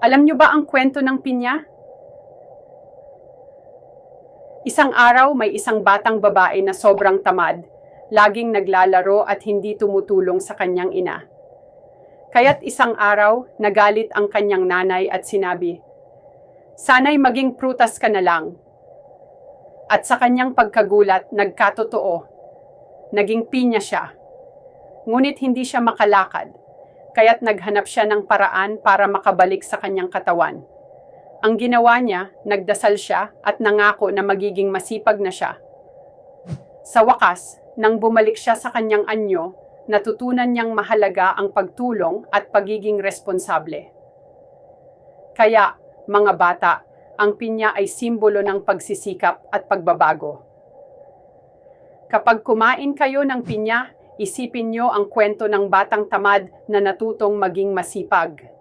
Alam niyo ba ang kwento ng pinya? Isang araw may isang batang babae na sobrang tamad, laging naglalaro at hindi tumutulong sa kanyang ina. Kaya't isang araw, nagalit ang kanyang nanay at sinabi, "Sana'y maging prutas ka na lang." At sa kanyang pagkagulat, nagkatotoo. Naging pinya siya. Ngunit hindi siya makalakad, kaya't naghanap siya ng paraan para makabalik sa kanyang katawan. Ang ginawa niya, nagdasal siya at nangako na magiging masipag na siya. Sa wakas, nang bumalik siya sa kanyang anyo, natutunan niyang mahalaga ang pagtulong at pagiging responsable. Kaya, mga bata, ang pinya ay simbolo ng pagsisikap at pagbabago. Kapag kumain kayo ng pinya, isipin niyo ang kwento ng batang tamad na natutong maging masipag.